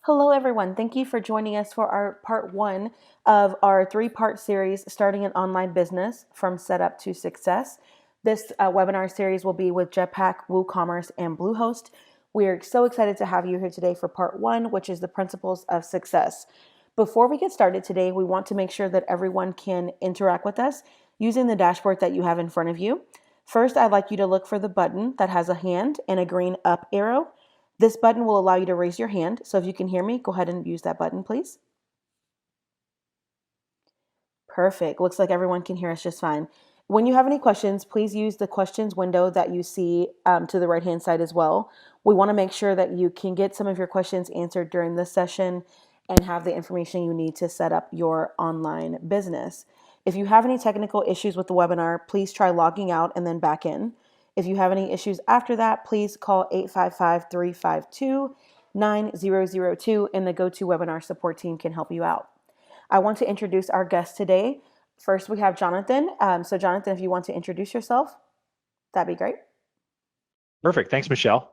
Hello, everyone. Thank you for joining us for our part one of our three-part series, Starting an Online Business from Setup to Success. This webinar series will be with Jetpack, WooCommerce, and Bluehost. We are so excited to have you here today for part one, which is the principles of success. Before we get started today, we want to make sure that everyone can interact with us using the dashboard that you have in front of you. First, I'd like you to look for the button that has a hand and a green up arrow. This button will allow you to raise your hand. So if you can hear me, go ahead and use that button, please. Perfect. Looks like everyone can hear us just fine. When you have any questions, please use the questions window that you see to the right-hand side as well. We want to make sure that you can get some of your questions answered during this session and have the information you need to set up your online business. If you have any technical issues with the webinar, please try logging out and then back in. If you have any issues after that, please call 855-352-9002 and the GoToWebinar support team can help you out. I want to introduce our guest today. First, we have Jonathan. So Jonathan, if you want to introduce yourself, that'd be great. Perfect. Thanks, Michelle.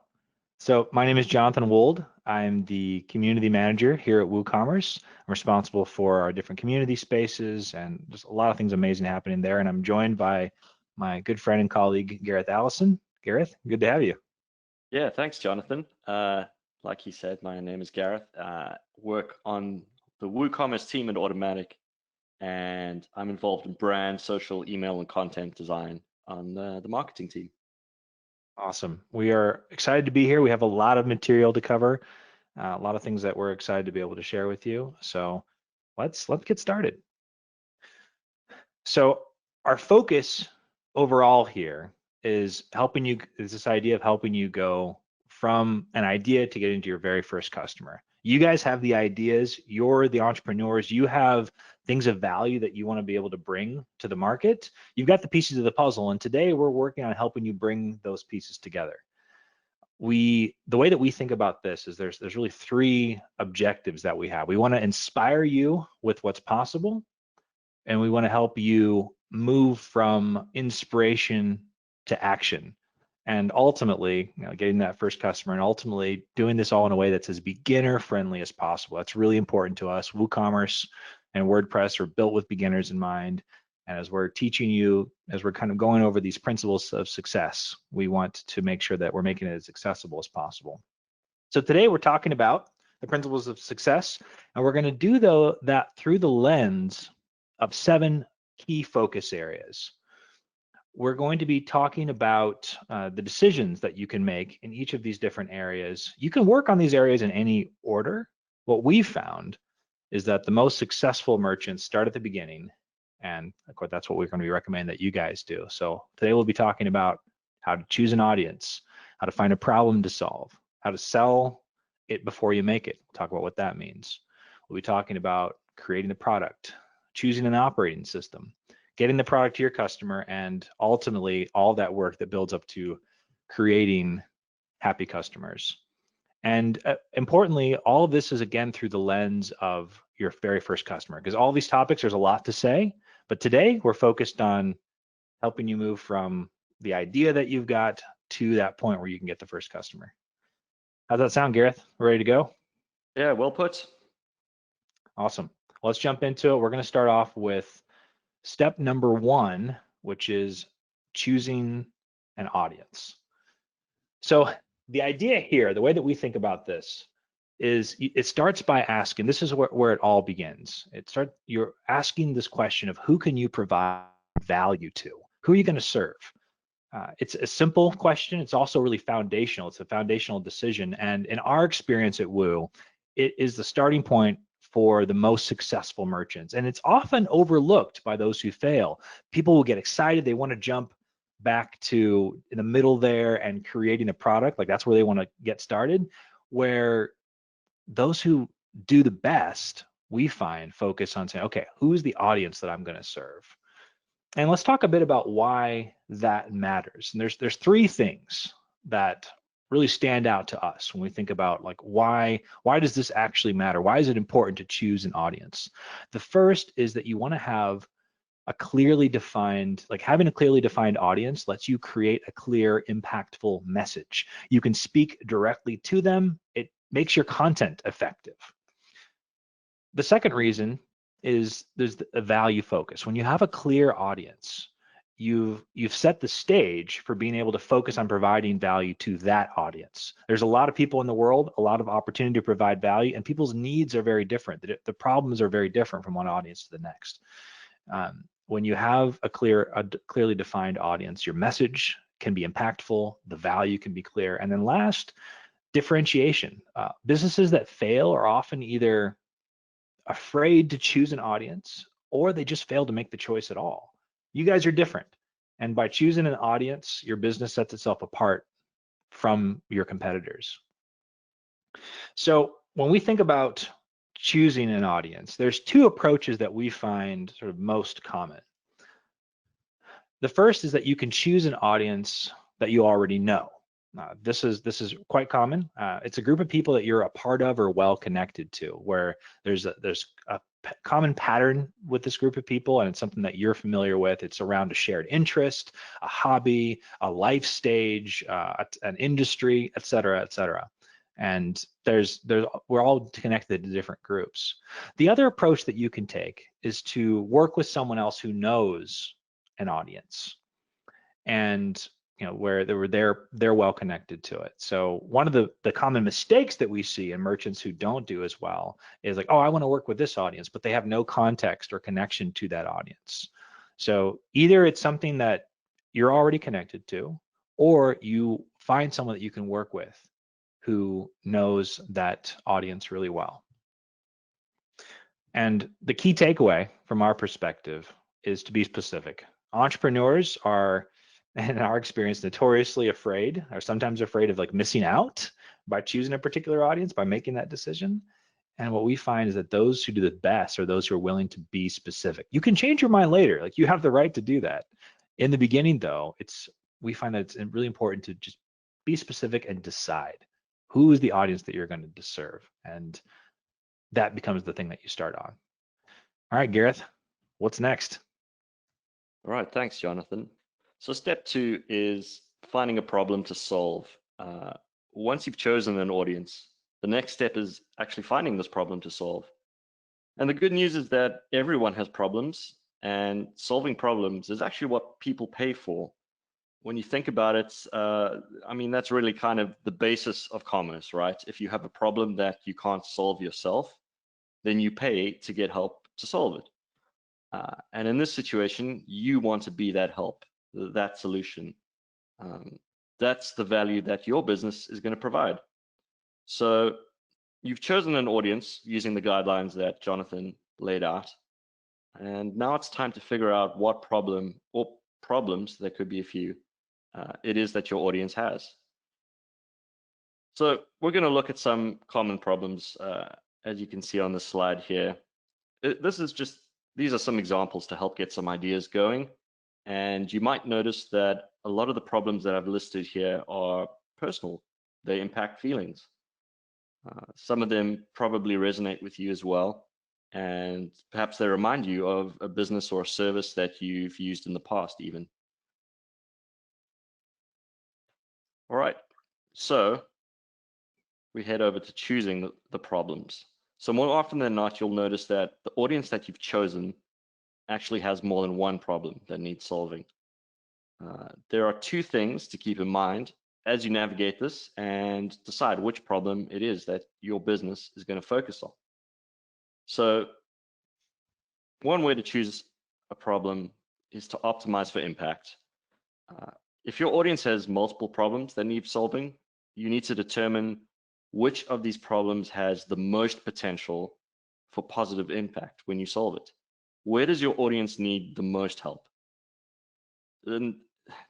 So my name is Jonathan Wold. I'm the community manager here at WooCommerce. I'm responsible for our different community spaces and just a lot of things amazing happening there. And I'm joined by my good friend and colleague, Gareth Allison. Gareth, good to have you. Yeah, thanks, Jonathan. Like he said, my name is Gareth. Work on the WooCommerce team at Automatic, and I'm involved in brand, social, email, and content design on the marketing team. Awesome. We are excited to be here. We have a lot of material to cover, a lot of things that we're excited to be able to share with you. So let's get started. So our focus overall here is this idea of helping you go from an idea to get into your very first customer. You guys have the ideas, you're the entrepreneurs, you have things of value that you want to be able to bring to the market. You've got the pieces of the puzzle, and today we're working on helping you bring those pieces together. The way that we think about this is there's really three objectives that we have. We want to inspire you with what's possible, and we want to help you move from inspiration to action, and ultimately, getting that first customer, and ultimately doing this all in a way that's as beginner friendly as possible. That's really important to us. WooCommerce and WordPress are built with beginners in mind. And as we're teaching you, as we're kind of going over these principles of success, we want to make sure that we're making it as accessible as possible. So today we're talking about the principles of success, and we're going to do that through the lens of 7 key focus areas. We're going to be talking about the decisions that you can make in each of these different areas. You can work on these areas in any order. What we've found is that the most successful merchants start at the beginning, and of course that's what we're going to be recommending that you guys do. So today we'll be talking about how to choose an audience, how to find a problem to solve, how to sell it before you make it. We'll talk about what that means. We'll be talking about creating the product, choosing an operating system, getting the product to your customer, and ultimately all that work that builds up to creating happy customers. And importantly, all of this is again through the lens of your very first customer, because all these topics, there's a lot to say, but today we're focused on helping you move from the idea that you've got to that point where you can get the first customer. How's that sound, Gareth? Ready to go? Yeah, well put. Awesome. Let's jump into it. We're going to start off with step number 1, which is choosing an audience. So the idea here, the way that we think about this is it starts by asking, this is where it all begins. You're asking this question of who can you provide value to? Who are you going to serve? It's a simple question. It's also really foundational. It's a foundational decision. And in our experience at Woo, it is the starting point for the most successful merchants. And it's often overlooked by those who fail. People will get excited. They want to jump back to in the middle there and creating a product. Like that's where they want to get started. Where those who do the best, we find, focus on saying, okay, who's the audience that I'm going to serve? And let's talk a bit about why that matters. And there's 3 things that really stand out to us when we think about like why does this actually matter? Why is it important to choose an audience? The first is that you want to have a clearly defined, like having a clearly defined audience lets you create a clear, impactful message. You can speak directly to them. It makes your content effective. The second reason is there's a value focus. When you have a clear audience, you've set the stage for being able to focus on providing value to that audience. There's a lot of people in the world, a lot of opportunity to provide value, and people's needs are very different. The problems are very different from one audience to the next. When you have a clearly defined audience, your message can be impactful, the value can be clear, and then last, differentiation. Businesses that fail are often either afraid to choose an audience or they just fail to make the choice at all. You guys are different. And by choosing an audience, your business sets itself apart from your competitors. So when we think about choosing an audience, there's two approaches that we find sort of most common. The first is that you can choose an audience that you already know. This is quite common. It's a group of people that you're a part of or well connected to, where there's a common pattern with this group of people, and it's something that you're familiar with. It's around a shared interest, a hobby, a life stage, an industry, et cetera, et cetera. And we're all connected to different groups. The other approach that you can take is to work with someone else who knows an audience, and where they're well connected to it. So one of the common mistakes that we see in merchants who don't do as well is like, oh, I want to work with this audience, but they have no context or connection to that audience. So either it's something that you're already connected to, or you find someone that you can work with who knows that audience really well. And the key takeaway from our perspective is to be specific. Entrepreneurs are, in our experience, notoriously afraid, or sometimes afraid of like missing out by choosing a particular audience, by making that decision. And what we find is that those who do the best are those who are willing to be specific. You can change your mind later, like you have the right to do that. In the beginning, though, we find that it's really important to just be specific and decide who is the audience that you're going to serve, and that becomes the thing that you start on. All right, Gareth, what's next? All right, thanks, Jonathan. So step 2 is finding a problem to solve. Once you've chosen an audience, the next step is actually finding this problem to solve. And the good news is that everyone has problems, and solving problems is actually what people pay for. When you think about it, I mean, that's really kind of the basis of commerce, right? If you have a problem that you can't solve yourself, then you pay to get help to solve it. And in this situation, you want to be that help, that solution. That's the value that your business is going to provide. So you've chosen an audience using the guidelines that Jonathan laid out. And now it's time to figure out what problem or problems, there could be a few, it is that your audience has. So we're going to look at some common problems, as you can see on the slide here. These are some examples to help get some ideas going. And you might notice that a lot of the problems that I've listed here are personal. They impact feelings. Some of them probably resonate with you as well. And perhaps they remind you of a business or a service that you've used in the past even. All right, so we head over to choosing the problems. So more often than not, you'll notice that the audience that you've chosen actually has more than one problem that needs solving. There are two things to keep in mind as you navigate this and decide which problem it is that your business is going to focus on. So one way to choose a problem is to optimize for impact. If your audience has multiple problems that need solving, you need to determine which of these problems has the most potential for positive impact when you solve it. Where does your audience need the most help? And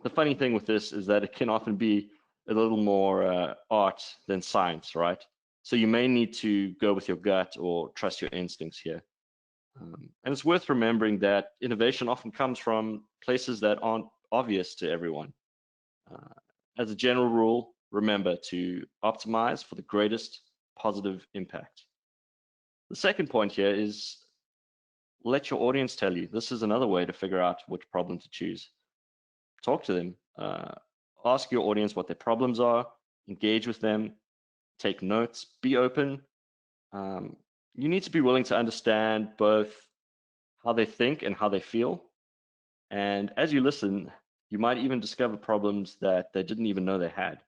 the funny thing with this is that it can often be a little more art than science, right? So you may need to go with your gut or trust your instincts here. And it's worth remembering that innovation often comes from places that aren't obvious to everyone. As a general rule, remember to optimize for the greatest positive impact. The second point here is let your audience tell you. This is another way to figure out which problem to choose. Talk to them. Ask your audience what their problems are, engage with them, take notes, be open. You need to be willing to understand both how they think and how they feel. And as you listen, you might even discover problems that they didn't even know they had.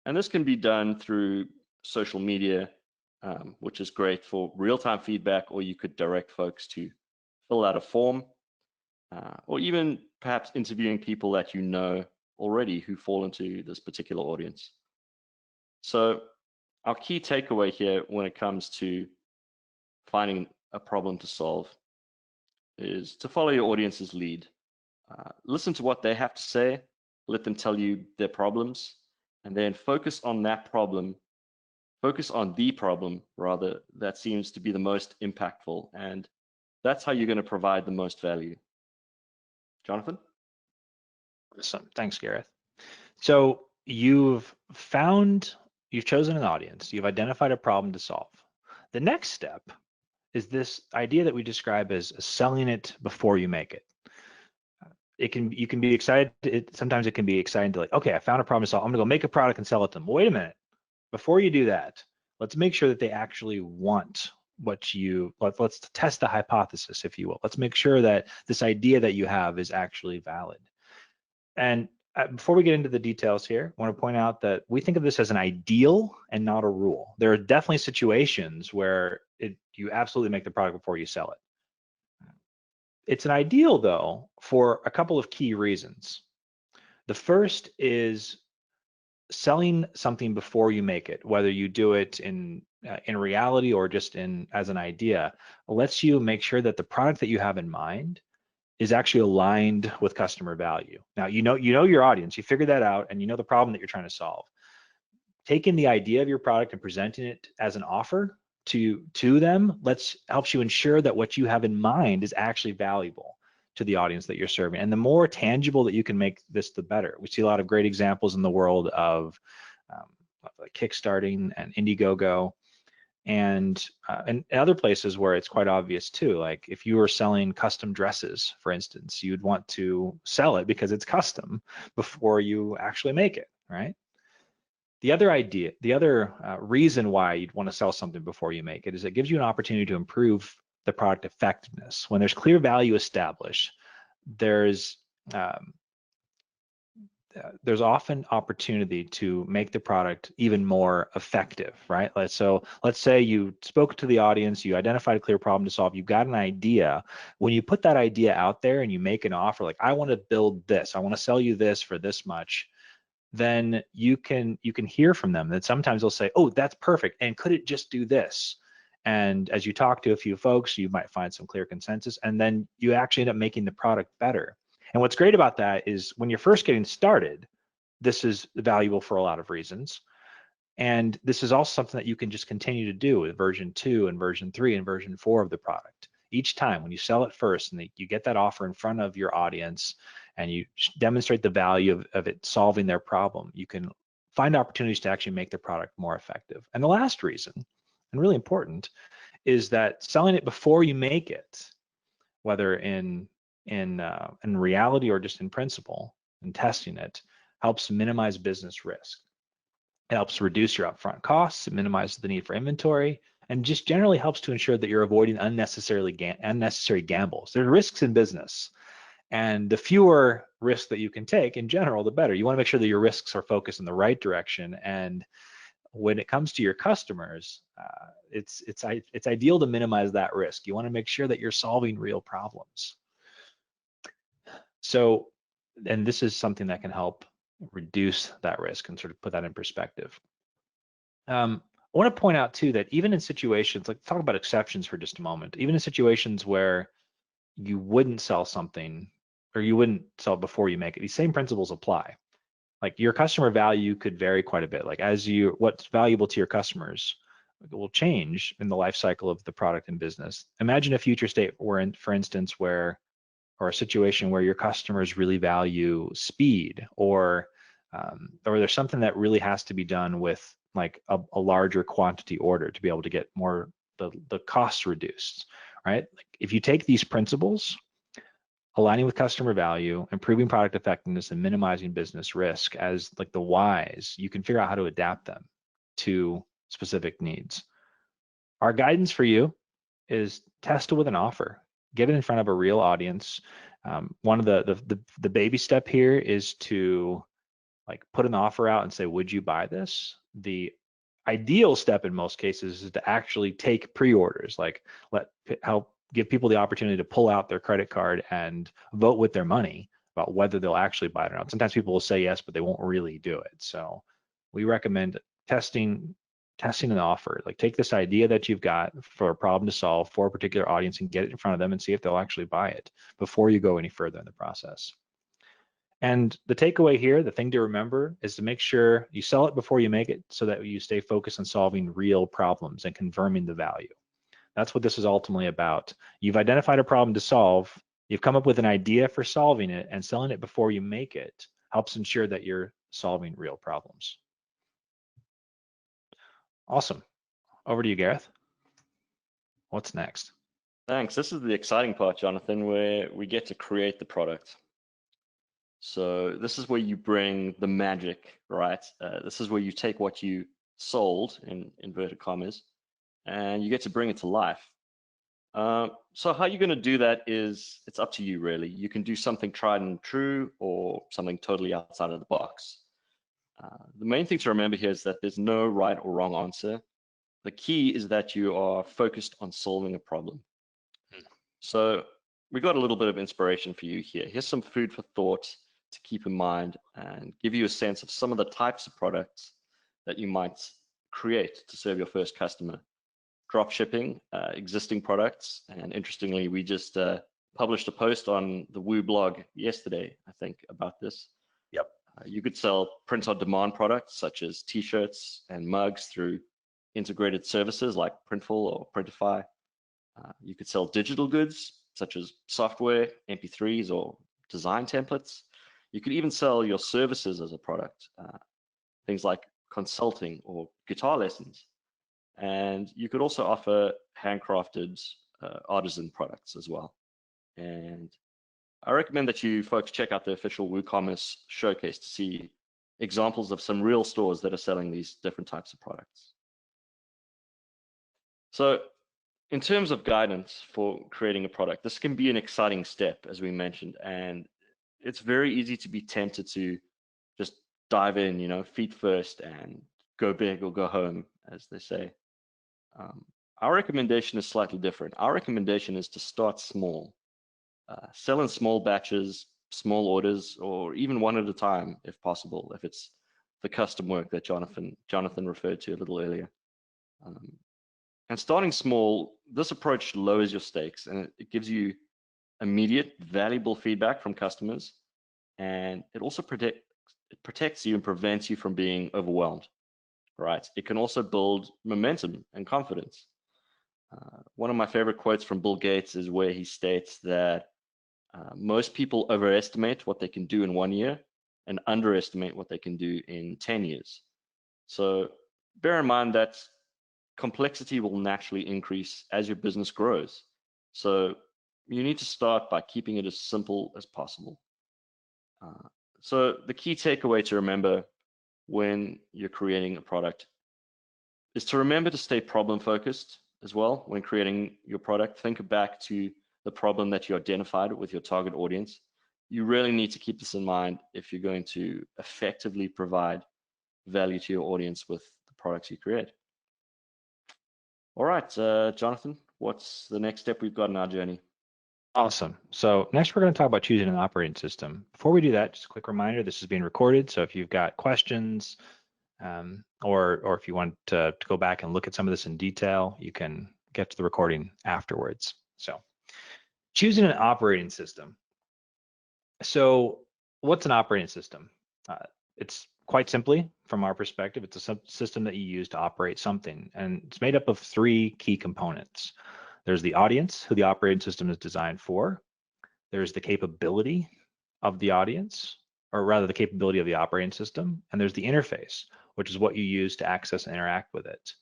And this can be done through social media, which is great for real-time feedback, or you could direct folks to fill out a form, or even perhaps interviewing people that you know already who fall into this particular audience. So our key takeaway here when it comes to finding a problem to solve is to follow your audience's lead. Listen to what they have to say, let them tell you their problems, and then focus on that problem. Focus on the problem, rather, that seems to be the most impactful, and that's how you're going to provide the most value. Jonathan? Awesome. Thanks, Gareth. So you've chosen an audience, you've identified a problem to solve. The next step is this idea that we describe as selling it before you make it. You can be excited. Sometimes it can be exciting to like, okay, I found a problem to solve. I'm gonna go make a product and sell it to them. Wait a minute. Before you do that, let's make sure that they actually want what let's test the hypothesis, if you will. Let's make sure that this idea that you have is actually valid. And before we get into the details here, I want to point out that we think of this as an ideal and not a rule. There are definitely situations where you absolutely make the product before you sell it. It's an ideal, though, for a couple of key reasons. The first is selling something before you make it, whether you do it in reality or just as an idea, lets you make sure that the product that you have in mind is actually aligned with customer value. Now, you know your audience, you figured that out, and you know the problem that you're trying to solve. Taking the idea of your product and presenting it as an offer to them helps you ensure that what you have in mind is actually valuable to the audience that you're serving. And the more tangible that you can make this, the better. We see a lot of great examples in the world of like Kickstarting and Indiegogo, and other places where it's quite obvious too. Like if you were selling custom dresses, for instance, you'd want to sell it because it's custom before you actually make it, right? The other reason why you'd want to sell something before you make it is it gives you an opportunity to improve the product effectiveness. When there's clear value established, there's often opportunity to make the product even more effective, right? So let's say you spoke to the audience, you identified a clear problem to solve, you've got an idea. When you put that idea out there and you make an offer, like I want to build this, I want to sell you this for this much, then you can hear from them that sometimes they'll say, oh, that's perfect, and could it just do this? And as you talk to a few folks, you might find some clear consensus, and then you actually end up making the product better. And what's great about that is when you're first getting started, this is valuable for a lot of reasons. And this is also something that you can just continue to do with version 2 and version 3 and version 4 of the product. Each time when you sell it first and you get that offer in front of your audience and you demonstrate the value of it solving their problem, you can find opportunities to actually make the product more effective. And the last reason, and really important, is that selling it before you make it, whether in reality or just in principle, and testing it, helps minimize business risk. It helps reduce your upfront costs, it minimizes the need for inventory, and just generally helps to ensure that you're avoiding unnecessary gambles. There are risks in business, and the fewer risks that you can take in general, the better. You want to make sure that your risks are focused in the right direction. And when it comes to your customers, it's ideal to minimize that risk. You want to make sure that you're solving real problems. So, and this is something that can help reduce that risk and sort of put that in perspective. I want to point out too that even in situations, like talk about exceptions for just a moment, even in situations where you wouldn't sell something or you wouldn't sell it before you make it, these same principles apply. Like your customer value could vary quite a bit. Like what's valuable to your customers will change in the life cycle of the product and business. Imagine a future state for instance, or a situation where your customers really value speed, or there's something that really has to be done with like a larger quantity order to be able to get more the costs reduced, right? Like if you take these principles, aligning with customer value, improving product effectiveness, and minimizing business risk as like the whys, you can figure out how to adapt them to specific needs. Our guidance for you is test it with an offer. Get it in front of a real audience. One of the baby step here is to like put an offer out and say, would you buy this? The ideal step in most cases is to actually take pre-orders, like help give people the opportunity to pull out their credit card and vote with their money about whether they'll actually buy it or not. Sometimes people will say yes, but they won't really do it. So we recommend testing an offer. Like take this idea that you've got for a problem to solve for a particular audience and get it in front of them and see if they'll actually buy it before you go any further in the process. And the takeaway here, the thing to remember is to make sure you sell it before you make it so that you stay focused on solving real problems and confirming the value. That's what this is ultimately about. You've identified a problem to solve, you've come up with an idea for solving it, and selling it before you make it helps ensure that you're solving real problems. Awesome. Over to you, Gareth. What's next? Thanks. This is the exciting part, Jonathan, where we get to create the product. So this is where you bring the magic, right? This is where you take what you sold, in inverted commas, and you get to bring it to life. So how you're going to do that is, it's up to you, really. You can do something tried and true or something totally outside of the box. The main thing to remember here is that there's no right or wrong answer. The key is that you are focused on solving a problem. So we got a little bit of inspiration for you here. Here's some food for thought to keep in mind and give you a sense of some of the types of products that you might create to serve your first customer. Drop shipping, existing products, and interestingly, we just published a post on the Woo blog yesterday, I think, about this. Yep. You could sell print-on-demand products such as T-shirts and mugs through integrated services like Printful or Printify. You could sell digital goods such as software, MP3s, or design templates. You could even sell your services as a product, things like consulting or guitar lessons. And you could also offer handcrafted artisan products as well. And I recommend that you folks check out the official WooCommerce showcase to see examples of some real stores that are selling these different types of products. So in terms of guidance for creating a product, this can be an exciting step, as we mentioned, and it's very easy to be tempted to just dive in, you know, feet first and go big or go home, as they say. Our recommendation is slightly different. Our recommendation is to start small, sell in small batches, small orders, or even one at a time, if possible, if it's the custom work that Jonathan referred to a little earlier. And starting small, this approach lowers your stakes and it gives you immediate, valuable feedback from customers, and it also protects you and prevents you from being overwhelmed, right? It can also build momentum and confidence. One of my favorite quotes from Bill Gates is where he states that most people overestimate what they can do in 1 year and underestimate what they can do in 10 years. So bear in mind that complexity will naturally increase as your business grows. So you need to start by keeping it as simple as possible. So the key takeaway to remember when you're creating a product is to remember to stay problem focused as well. When creating your product, think back to the problem that you identified with your target audience. You really need to keep this in mind if you're going to effectively provide value to your audience with the products you create. All right, Jonathan, what's the next step we've got in our journey? Awesome. So next we're going to talk about choosing an operating system. Before we do that, just a quick reminder, this is being recorded. So if you've got questions or if you want to go back and look at some of this in detail, you can get to the recording afterwards. So choosing an operating system. So what's an operating system? It's quite simply, from our perspective, it's a system that you use to operate something. And it's made up of three key components. There's the audience, who the operating system is designed for. There's the capability of the audience, or rather the capability of the operating system. And there's the interface, which is what you use to access and interact with it.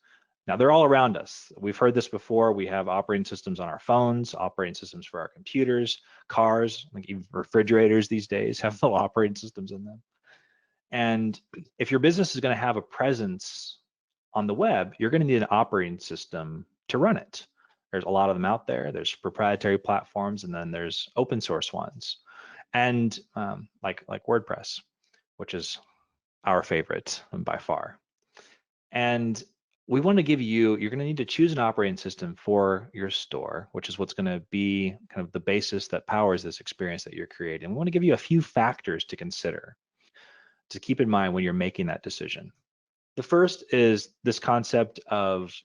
Now they're all around us. We've heard this before. We have operating systems on our phones, operating systems for our computers, cars, like even refrigerators these days have little operating systems in them. And if your business is going to have a presence on the web, you're going to need an operating system to run it. There's a lot of them out there. There's proprietary platforms, and then there's open source ones, and like WordPress, which is our favorite by far. And we want to give you, you're going to need to choose an operating system for your store, which is what's going to be kind of the basis that powers this experience that you're creating. We want to give you a few factors to consider, to keep in mind when you're making that decision. The first is this concept of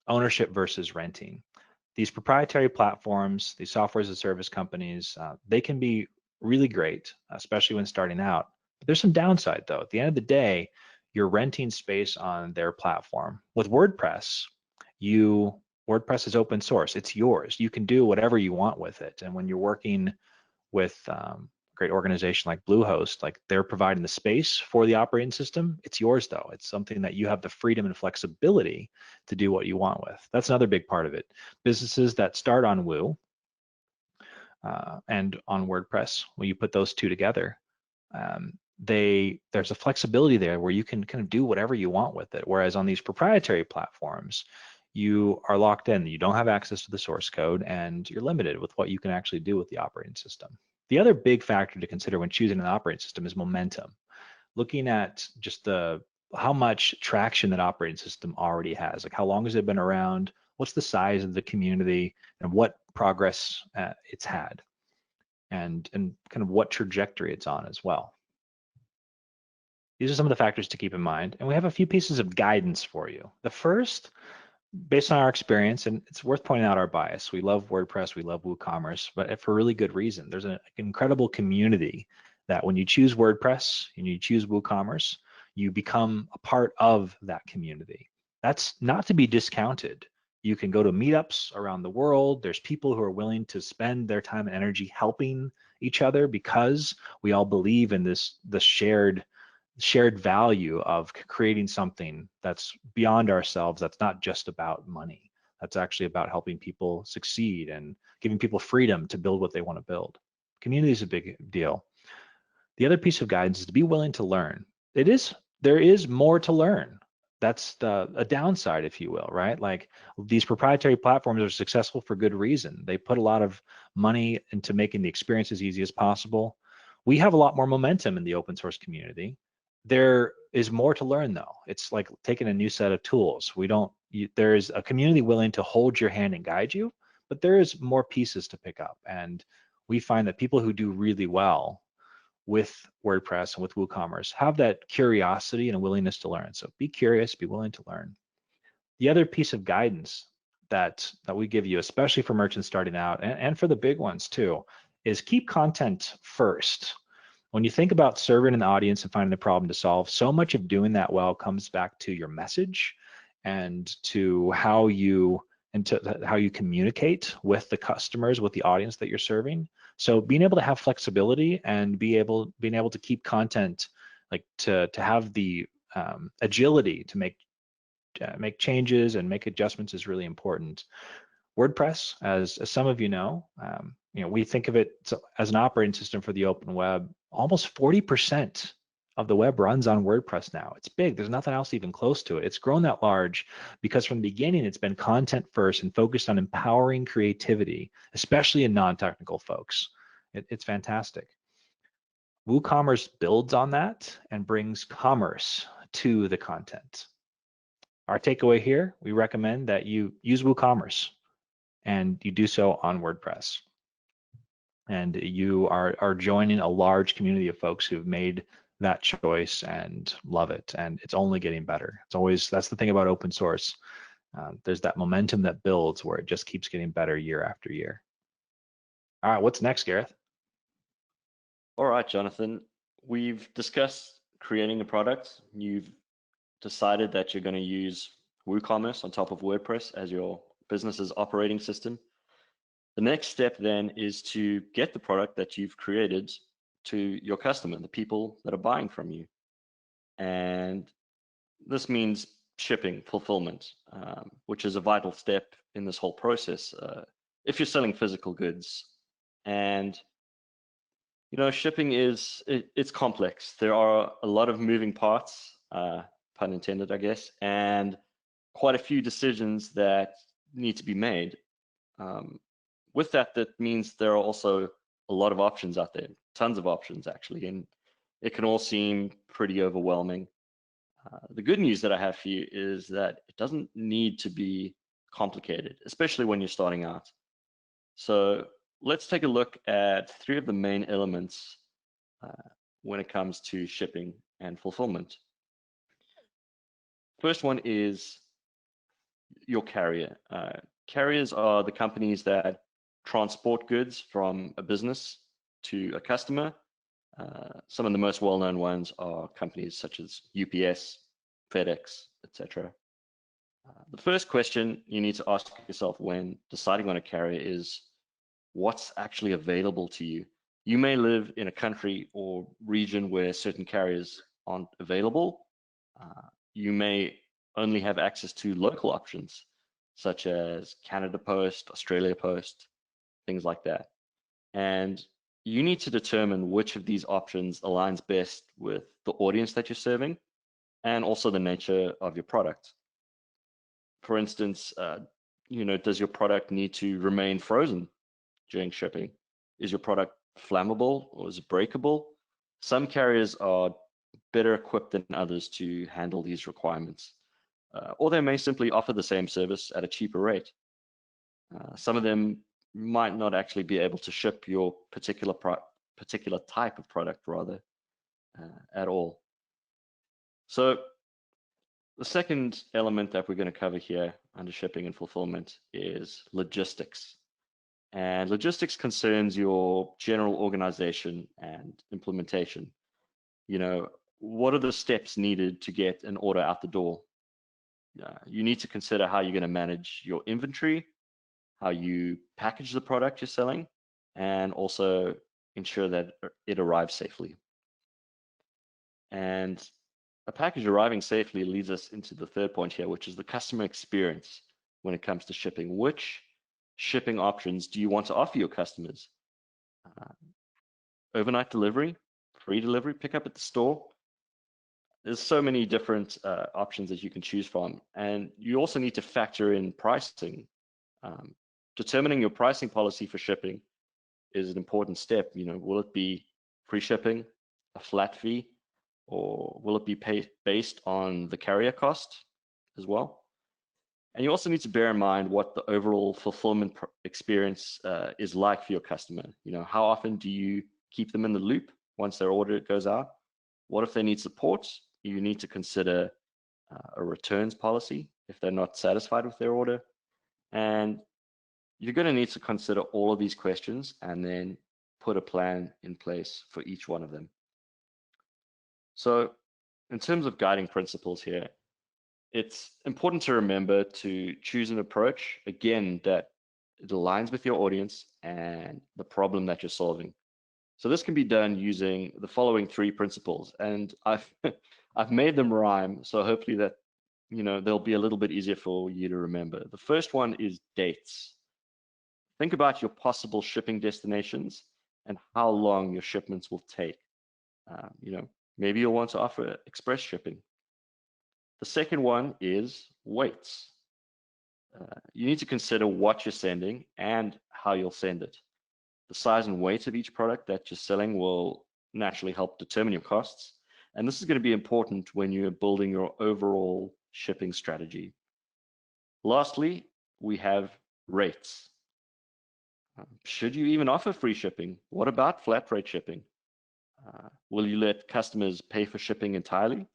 ownership versus renting. These proprietary platforms, these software as a service companies, they can be really great, especially when starting out. But there's some downside though. At the end of the day, you're renting space on their platform. With WordPress, WordPress is open source. It's yours. You can do whatever you want with it. And when you're working with a great organization like Bluehost, like they're providing the space for the operating system, it's yours though. It's something that you have the freedom and flexibility to do what you want with. That's another big part of it. Businesses that start on Woo and on WordPress, when you put those two together, there's a flexibility there where you can kind of do whatever you want with it. Whereas on these proprietary platforms, you are locked in. You don't have access to the source code, and you're limited with what you can actually do with the operating system. The other big factor to consider when choosing an operating system is momentum. Looking at just how much traction that operating system already has. Like how long has it been around? What's the size of the community, and what progress it's had, and kind of what trajectory it's on as well. These are some of the factors to keep in mind. And we have a few pieces of guidance for you. The first, based on our experience, and it's worth pointing out our bias. We love WordPress, we love WooCommerce, but for really good reason. There's an incredible community that when you choose WordPress and you choose WooCommerce, you become a part of that community. That's not to be discounted. You can go to meetups around the world. There's people who are willing to spend their time and energy helping each other because we all believe in the shared value of creating something that's beyond ourselves, that's not just about money, that's actually about helping people succeed and giving people freedom to build what they want to build. Community is a big deal. The other piece of guidance is to be willing to learn. There is more to learn. That's a downside, if you will, right? Like these proprietary platforms are successful for good reason. They put a lot of money into making the experience as easy as possible. We have a lot more momentum in the open source community. There is more to learn though. It's like taking a new set of tools. There is a community willing to hold your hand and guide you, but there is more pieces to pick up. And we find that people who do really well with WordPress and with WooCommerce have that curiosity and a willingness to learn. So be curious, be willing to learn. The other piece of guidance that we give you, especially for merchants starting out and for the big ones too, is keep content first. When you think about serving an audience and finding the problem to solve, so much of doing that well comes back to your message and to how you communicate with the customers, with the audience that you're serving. So being able to have flexibility and being able to keep content, like to have the agility to make changes and make adjustments is really important. WordPress, as some of you know, we think of it as an operating system for the open web. Almost 40% of the web runs on WordPress now. It's big. There's nothing else even close to it. It's grown that large because from the beginning, it's been content first and focused on empowering creativity, especially in non-technical folks. It's fantastic. WooCommerce builds on that and brings commerce to the content. Our takeaway here, we recommend that you use WooCommerce and you do so on WordPress. And you are joining a large community of folks who've made that choice and love it. And it's only getting better. That's the thing about open source. There's that momentum that builds where it just keeps getting better year after year. All right, what's next, Gareth? All right, Jonathan, we've discussed creating a product. You've decided that you're going to use WooCommerce on top of WordPress as your business's operating system. The next step then is to get the product that you've created to your customer, the people that are buying from you. And this means shipping fulfillment, which is a vital step in this whole process if you're selling physical goods. And shipping it's complex. There are a lot of moving parts, pun intended, I guess, and quite a few decisions that need to be made. With that means there are also a lot of options out there, tons of options actually, and it can all seem pretty overwhelming. The good news that I have for you is that it doesn't need to be complicated, especially when you're starting out. So let's take a look at 3 of the main elements when it comes to shipping and fulfillment. First one is your carrier. Carriers are the companies that transport goods from a business to a customer. Some of the most well-known ones are companies such as UPS, FedEx, etc. The first question you need to ask yourself when deciding on a carrier is, what's actually available to you? You may live in a country or region where certain carriers aren't available. You may only have access to local options, such as Canada Post, Australia Post, things like that. And you need to determine which of these options aligns best with the audience that you're serving and also the nature of your product. For instance, does your product need to remain frozen during shipping? Is your product flammable or is it breakable? Some carriers are better equipped than others to handle these requirements, or they may simply offer the same service at a cheaper rate. Some of them might not actually be able to ship your particular type of product rather at all. So the second element that we're going to cover here under shipping and fulfillment is logistics. And logistics concerns your general organization and implementation. What are the steps needed to get an order out the door? You need to consider how you're going to manage your inventory, how you package the product you're selling, and also ensure that it arrives safely. And a package arriving safely leads us into the third point here, which is the customer experience when it comes to shipping. Which shipping options do you want to offer your customers? Overnight delivery, free delivery, pick up at the store. There's so many different options that you can choose from. And you also need to factor in pricing. Determining your pricing policy for shipping is an important step. Will it be free shipping, a flat fee, or will it be based on the carrier cost as well? And you also need to bear in mind what the overall fulfillment experience is like for your customer. How often do you keep them in the loop once their order goes out? What if they need support? You need to consider a returns policy if they're not satisfied with their order. And you're going to need to consider all of these questions and then put a plan in place for each one of them. So in terms of guiding principles here, it's important to remember to choose an approach, again, that it aligns with your audience and the problem that you're solving. So this can be done using the following 3 principles, and I've made them rhyme, so hopefully that they'll be a little bit easier for you to remember. The first one is dates. Think about your possible shipping destinations and how long your shipments will take. Maybe you'll want to offer express shipping. The second one is weights. You need to consider what you're sending and how you'll send it. The size and weight of each product that you're selling will naturally help determine your costs. And this is going to be important when you're building your overall shipping strategy. Lastly, we have rates. Should you even offer free shipping? What about flat rate shipping? Will you let customers pay for shipping entirely,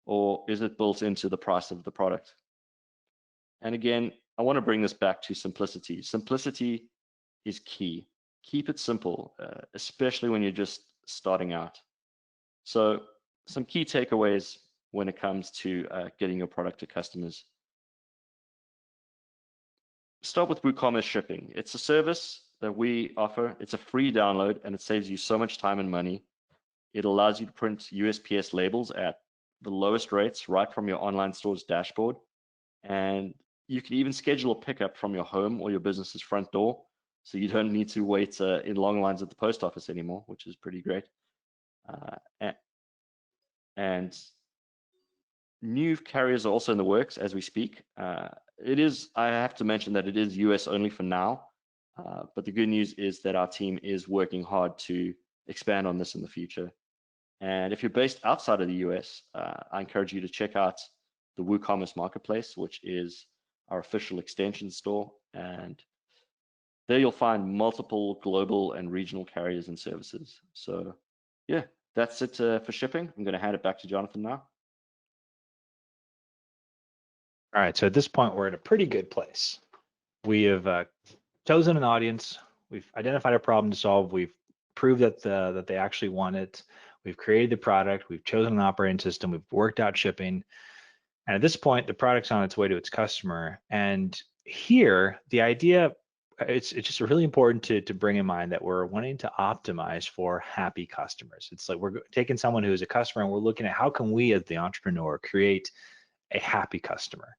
or is it built into the price of the product? And again, I want to bring this back to simplicity. Simplicity is key. Keep it simple, especially when you're just starting out. So some key takeaways when it comes to getting your product to customers. Start with WooCommerce shipping. It's a service that we offer. It's a free download and it saves you so much time and money. It allows you to print USPS labels at the lowest rates right from your online store's dashboard. And you can even schedule a pickup from your home or your business's front door. So you don't need to wait in long lines at the post office anymore, which is pretty great. And new carriers are also in the works as we speak. I have to mention that it is US only for now. But the good news is that our team is working hard to expand on this in the future. And if you're based outside of the US, I encourage you to check out the WooCommerce marketplace, which is our official extension store. And there you'll find multiple global and regional carriers and services. So yeah, that's it for shipping. I'm going to hand it back to Jonathan now. All right, so at this point, we're in a pretty good place. We have chosen an audience. We've identified a problem to solve. We've proved that they actually want it. We've created the product. We've chosen an operating system. We've worked out shipping. And at this point, the product's on its way to its customer. And here, the idea, it's just really important to bring in mind that we're wanting to optimize for happy customers. It's like we're taking someone who is a customer and we're looking at how can we as the entrepreneur create a happy customer.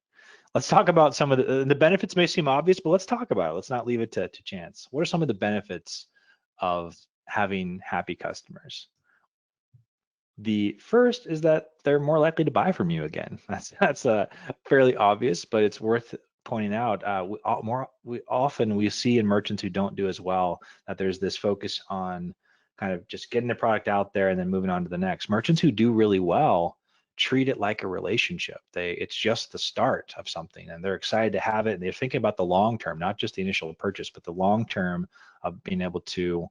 Let's talk about some of the benefits. May seem obvious, but let's talk about it. Let's not leave it to chance. What are some of the benefits of having happy customers? The first is that they're more likely to buy from you again. That's fairly obvious, but it's worth pointing out. We often see in merchants who don't do as well that there's this focus on kind of just getting the product out there and then moving on to the next. Merchants who do really well treat it like a relationship. It's just the start of something, and they're excited to have it. And they're thinking about the long term, not just the initial purchase, but the long term of being able to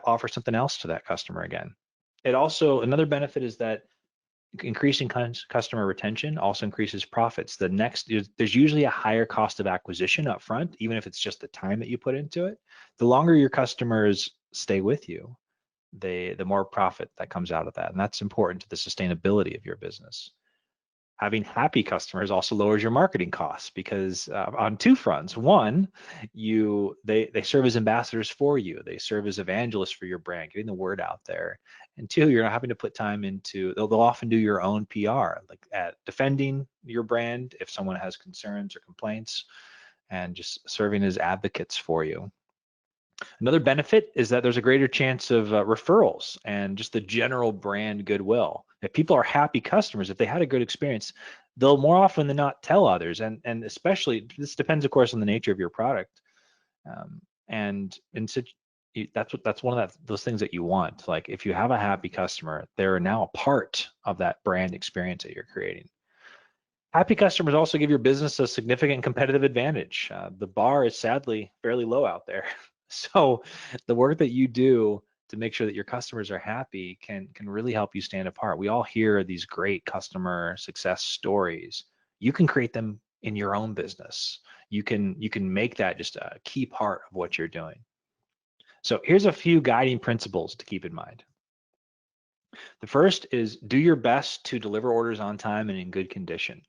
offer something else to that customer again. It also, another benefit is that increasing customer retention also increases profits. There's usually a higher cost of acquisition up front, even if it's just the time that you put into it. The longer your customers stay with you, the more profit that comes out of that. And that's important to the sustainability of your business. Having happy customers also lowers your marketing costs because on two fronts. One, they serve as ambassadors for you. They serve as evangelists for your brand, getting the word out there. And two, you're not having to put time into, they'll often do your own PR, like at defending your brand if someone has concerns or complaints, and just serving as advocates for you. Another benefit is that there's a greater chance of referrals and just the general brand goodwill. If people are happy customers, if they had a good experience, they'll more often than not tell others. And especially, this depends, of course, on the nature of your product. That's one of those things that you want. Like if you have a happy customer, they're now a part of that brand experience that you're creating. Happy customers also give your business a significant competitive advantage. The bar is sadly fairly low out there. So the work that you do to make sure that your customers are happy can really help you stand apart. We all hear these great customer success stories. You can create them in your own business. You can make that just a key part of what you're doing. So here's a few guiding principles to keep in mind. The first is do your best to deliver orders on time and in good condition.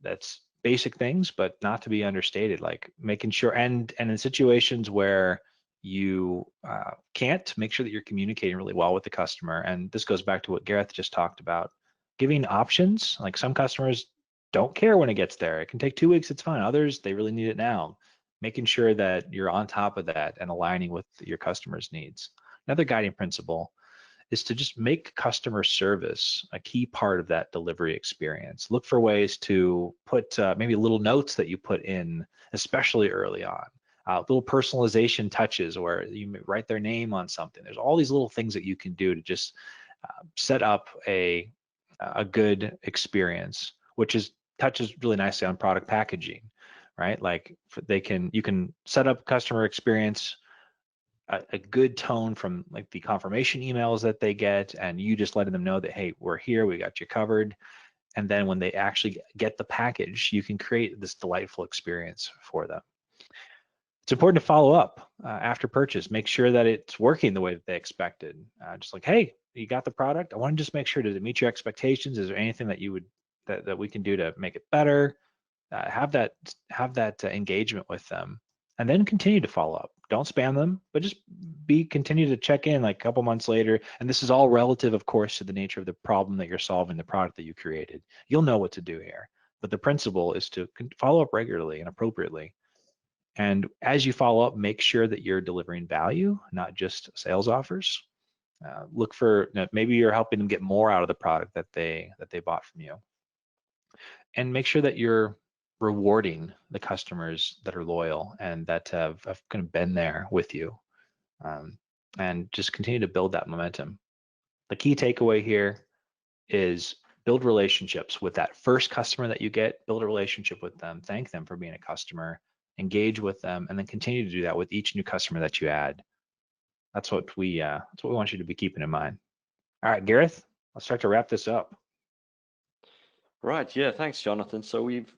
That's basic things, but not to be understated, like making sure, and in situations where you can't, make sure that you're communicating really well with the customer. And this goes back to what Gareth just talked about, giving options. Like some customers don't care when it gets there. It can take 2 weeks, it's fine. Others, they really need it now. Making sure that you're on top of that and aligning with your customers' needs. Another guiding principle is to just make customer service a key part of that delivery experience. Look for ways to put maybe little notes that you put in, especially early on, little personalization touches where you write their name on something. There's all these little things that you can do to just set up a good experience, which touches really nicely on product packaging, right? Like you can set up customer experience, a good tone from like the confirmation emails that they get, and you just letting them know that, hey, we're here, we got you covered. And then when they actually get the package, you can create this delightful experience for them. It's important to follow up after purchase, make sure that it's working the way that they expected. Just like, hey, you got the product. I want to just make sure, does it meet your expectations? Is there anything that we can do to make it better? Have that engagement with them, and then continue to follow up. Don't spam them, but just continue to check in like a couple months later. And this is all relative, of course, to the nature of the problem that you're solving, the product that you created. You'll know what to do here. But the principle is to follow up regularly and appropriately. And as you follow up, make sure that you're delivering value, not just sales offers. Look for, maybe you're helping them get more out of the product that they bought from you. And make sure that you're rewarding the customers that are loyal and that have kind of been there with you. And just continue to build that momentum. The key takeaway here is build relationships with that first customer that you get, build a relationship with them, thank them for being a customer, engage with them, and then continue to do that with each new customer that you add. That's what we want you to be keeping in mind. All right, Gareth, let's start to wrap this up. Right, yeah, thanks, Jonathan. So we've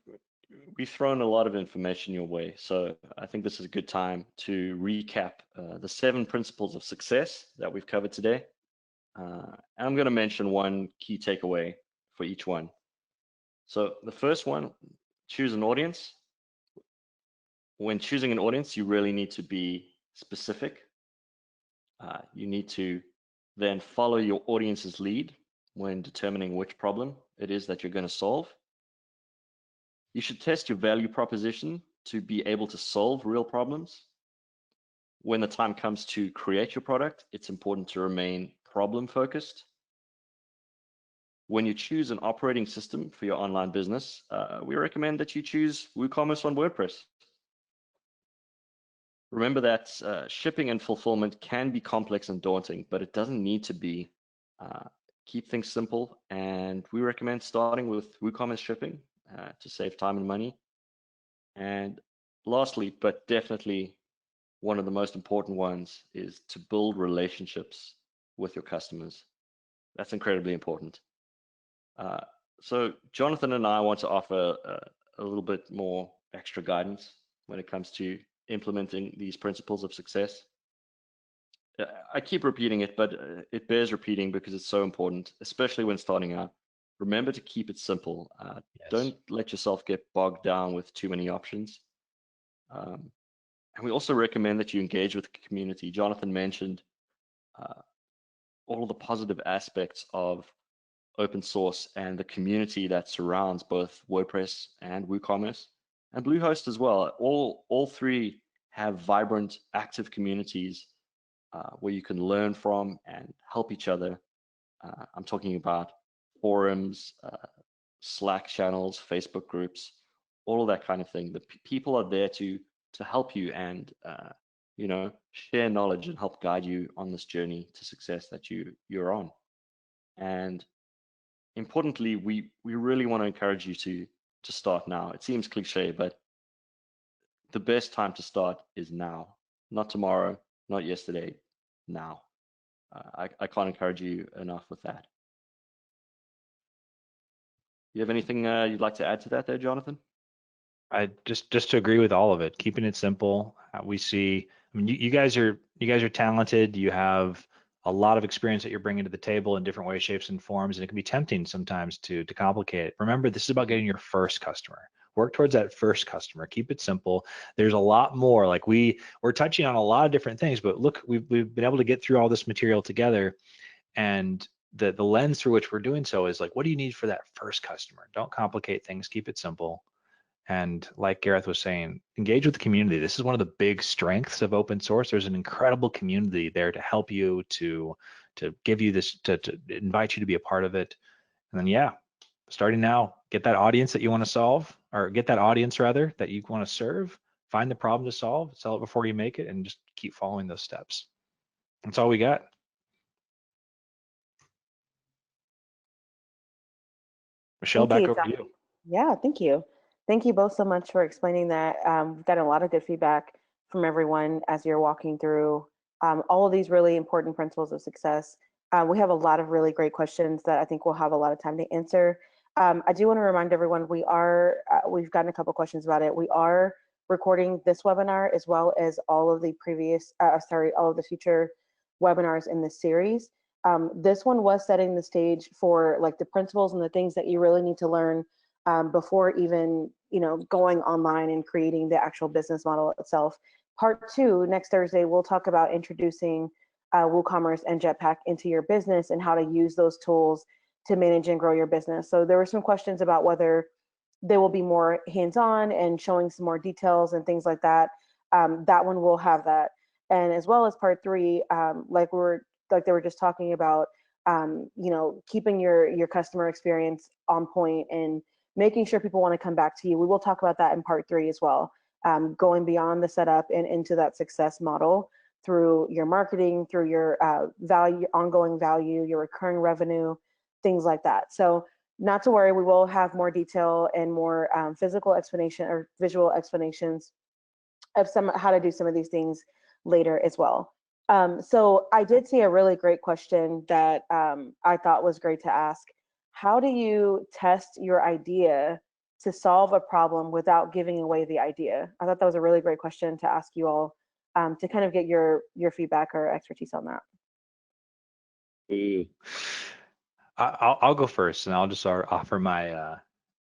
thrown a lot of information your way. So I think this is a good time to recap the 7 principles of success that we've covered today. And I'm going to mention one key takeaway for each one. So the first one, choose an audience. When choosing an audience, you really need to be specific. You need to then follow your audience's lead when determining which problem it is that you're going to solve. You should test your value proposition to be able to solve real problems. When the time comes to create your product, it's important to remain problem focused. When you choose an operating system for your online business, we recommend that you choose WooCommerce on WordPress. Remember that shipping and fulfillment can be complex and daunting, but it doesn't need to be. Keep things simple, and we recommend starting with WooCommerce shipping to save time and money. And lastly, but definitely one of the most important ones, is to build relationships with your customers. That's incredibly important. So Jonathan and I want to offer a little bit more extra guidance when it comes to implementing these principles of success. I keep repeating it, but it bears repeating because it's so important, especially when starting out. Remember to keep it simple. Yes. Don't let yourself get bogged down with too many options. And we also recommend that you engage with the community. Jonathan mentioned all of the positive aspects of open source and the community that surrounds both WordPress and WooCommerce and Bluehost as well. All 3 have vibrant, active communities where you can learn from and help each other. I'm talking about forums, Slack channels, Facebook groups, all of that kind of thing. The people are there to help you and share knowledge and help guide you on this journey to success that you're on. And importantly, we really want to encourage you to start now. It seems cliche, but the best time to start is now, not tomorrow, not yesterday, now. I can't encourage you enough with that. You have anything you'd like to add to that there, Jonathan? I just to agree with all of it, keeping it simple. We see, I mean, you guys are talented. You have a lot of experience that you're bringing to the table in different ways, shapes, and forms, and it can be tempting sometimes to complicate it. Remember, this is about getting your first customer. Work towards that first customer. Keep it simple. There's a lot more. Like we're touching on a lot of different things, but look, we've been able to get through all this material together, and the lens through which we're doing so is like, what do you need for that first customer? Don't complicate things. Keep it simple. And like Gareth was saying, engage with the community. This is one of the big strengths of open source. There's an incredible community there to help you, to give you this, to invite you to be a part of it. And then, yeah, starting now, get that audience that you want to solve, or get that audience rather that you want to serve, find the problem to solve, sell it before you make it, and just keep following those steps. That's all we got. Michelle, Thank back you, over to Jonathan. you. Yeah, thank you. Thank you both so much for explaining that. We've gotten a lot of good feedback from everyone as you're walking through all of these really important principles of success. We have a lot of really great questions that I think we'll have a lot of time to answer. I do want to remind everyone we've gotten a couple questions about it. We are recording this webinar as well as all of the all of the future webinars in this series. This one was setting the stage for like the principles and the things that you really need to learn before even going online and creating the actual business model itself. part 2, next Thursday, we'll talk about introducing WooCommerce and Jetpack into your business and how to use those tools to manage and grow your business. So there were some questions about whether they will be more hands-on and showing some more details and things like that. That one will have that, and as well as part 3, like they were just talking about, keeping your customer experience on point and making sure people want to come back to you. We will talk about that in part 3 as well, going beyond the setup and into that success model through your marketing, through your ongoing value, your recurring revenue, things like that. So not to worry, we will have more detail and more physical explanation or visual explanations of how to do some of these things later as well. So I did see a really great question that I thought was great to ask. How do you test your idea to solve a problem without giving away the idea? I thought that was a really great question to ask you all, to kind of get your feedback or expertise on that. Ooh. I'll go first, and I'll just offer my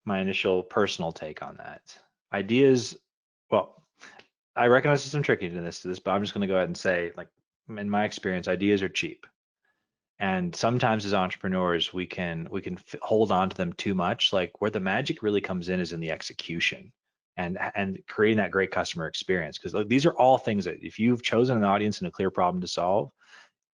my initial personal take on that. Ideas, well, I recognize there's some trickiness to this, but I'm just going to go ahead and say, like, in my experience, ideas are cheap, and sometimes as entrepreneurs, we can hold on to them too much. Like, where the magic really comes in is in the execution and creating that great customer experience. Because, like, these are all things that if you've chosen an audience and a clear problem to solve,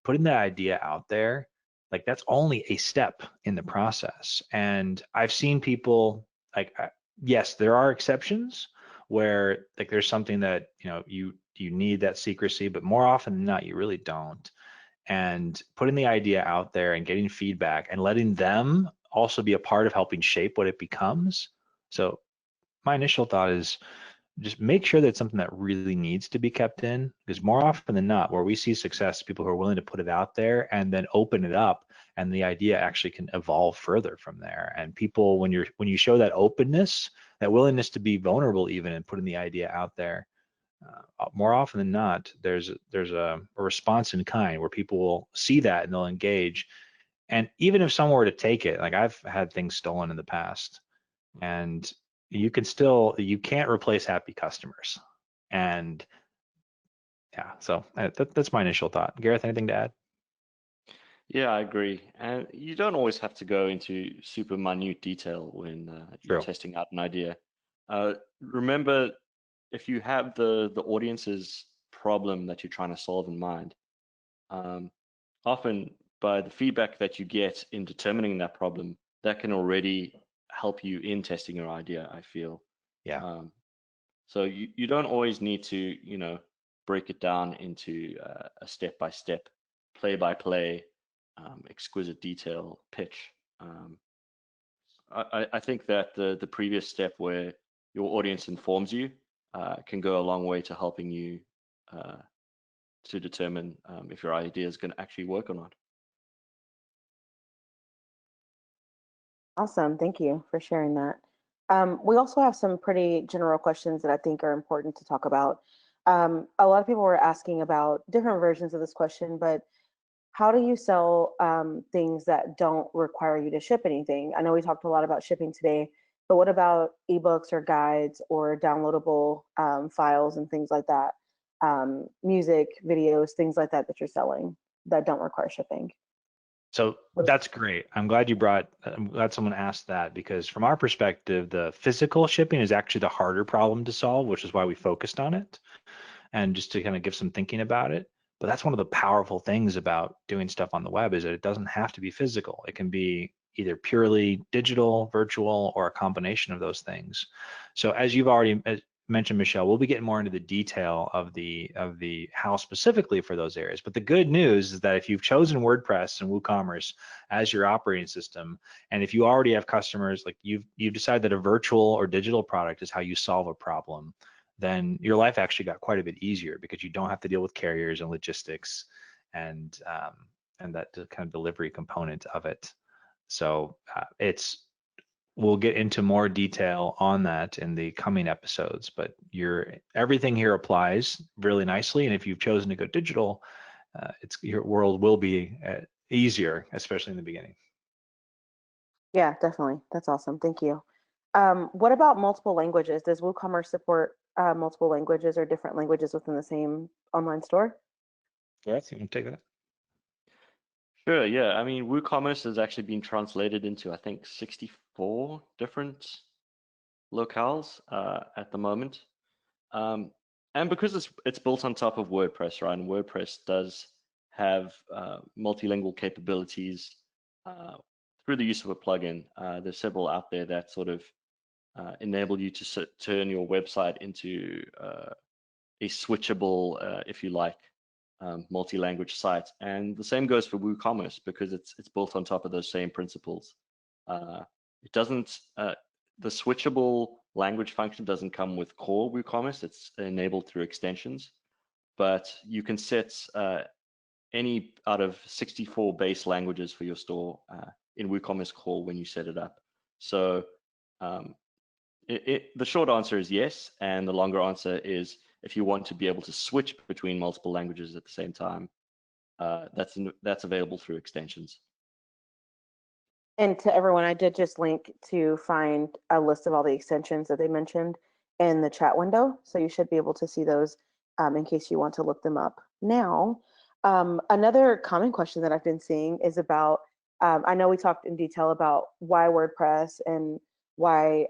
putting that idea out there, like, that's only a step in the process. And I've seen people, like, yes, there are exceptions where, like, there's something that you need that secrecy, but more often than not, you really don't. And putting the idea out there and getting feedback and letting them also be a part of helping shape what it becomes. So my initial thought is, just make sure that it's something that really needs to be kept in, because more often than not, where we see success, people who are willing to put it out there and then open it up, and the idea actually can evolve further from there. And people, when you show that openness, that willingness to be vulnerable even and putting the idea out there, more often than not, there's a response in kind where people will see that and they'll engage. And even if someone were to take it, like, I've had things stolen in the past, and you can't replace happy customers. And yeah, so that's my initial thought. Gareth, anything to add? Yeah, I agree. And you don't always have to go into super minute detail when you're True. testing out an idea. Remember, if you have the audience's problem that you're trying to solve in mind, um, often by the feedback that you get in determining that problem, that can already help you in testing your idea, I feel. Yeah. So you don't always need to, break it down into a step-by-step, play-by-play, exquisite detail pitch. I think that the previous step where your audience informs you can go a long way to helping you to determine if your idea is going to actually work or not. Awesome. Thank you for sharing that. We also have some pretty general questions that I think are important to talk about. A lot of people were asking about different versions of this question, but how do you sell things that don't require you to ship anything? I know we talked a lot about shipping today, but what about ebooks or guides or downloadable files and things like that? Music, videos, things like that you're selling that don't require shipping. So that's great. I'm glad someone asked that, because from our perspective, the physical shipping is actually the harder problem to solve, which is why we focused on it. And just to kind of give some thinking about it. But that's one of the powerful things about doing stuff on the web, is that it doesn't have to be physical. It can be either purely digital, virtual, or a combination of those things. So as you've already mentioned, Michelle, we'll be getting more into the detail of the how specifically for those areas. But the good news is that if you've chosen WordPress and WooCommerce as your operating system, and if you already have customers, like you've decided that a virtual or digital product is how you solve a problem, then your life actually got quite a bit easier, because you don't have to deal with carriers and logistics and that kind of delivery component of it. So we'll get into more detail on that in the coming episodes, but everything here applies really nicely. And if you've chosen to go digital, your world will be easier, especially in the beginning. Yeah, definitely. That's awesome. Thank you. What about multiple languages? Does WooCommerce support multiple languages or different languages within the same online store? Gareth, you want to take that? Sure, yeah. I mean, WooCommerce has actually been translated into, I think, 64 different locales at the moment. And because it's built on top of WordPress, right? And WordPress does have multilingual capabilities through the use of a plugin. There's several out there that sort of enable you to turn your website into a switchable, if you like, multi-language site. And the same goes for WooCommerce because it's built on top of those same principles. It doesn't, the switchable language function doesn't come with core WooCommerce. It's enabled through extensions, but you can set any out of 64 base languages for your store in WooCommerce core when you set it up. So the short answer is yes, and the longer answer is if you want to be able to switch between multiple languages at the same time, that's available through extensions. And to everyone, I did just link to find a list of all the extensions that they mentioned in the chat window. So you should be able to see those in case you want to look them up. Now, another common question that I've been seeing is about, I know we talked in detail about why WordPress and why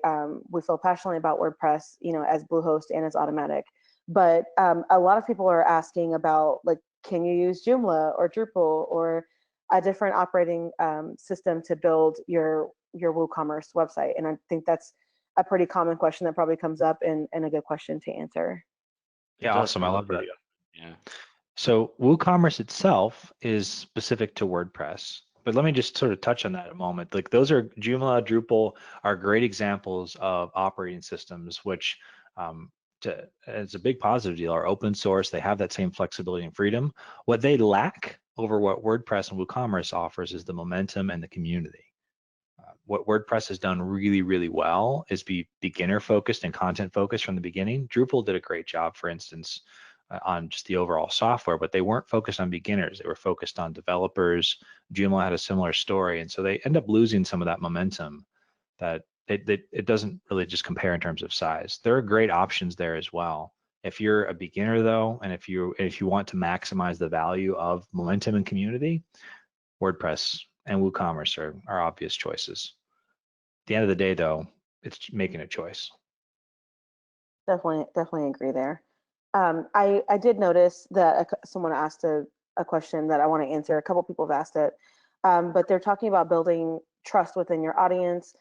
we feel passionately about WordPress, as Bluehost and as Automatic. But a lot of people are asking about, like, can you use Joomla or Drupal or a different operating system to build your WooCommerce website? And I think that's a pretty common question that probably comes up and a good question to answer. Yeah, awesome. I love that. Yeah. So WooCommerce itself is specific to WordPress, but let me just sort of touch on that a moment. Like those are Joomla, Drupal are great examples of operating systems, which it's a big positive deal, are open source. They have that same flexibility and freedom. What they lack over what WordPress and WooCommerce offers is the momentum and the community. What WordPress has done really, really well is be beginner focused and content focused from the beginning. Drupal did a great job, for instance, on just the overall software, but they weren't focused on beginners. They were focused on developers. Joomla had a similar story. And so they end up losing some of that momentum that it doesn't really just compare in terms of size. There are great options there as well. If you're a beginner though, and if you want to maximize the value of momentum and community, WordPress and WooCommerce are obvious choices. At the end of the day though, it's making a choice. Definitely agree there. I did notice that someone asked a question that I want to answer. A couple people have asked it, but they're talking about building trust within your audience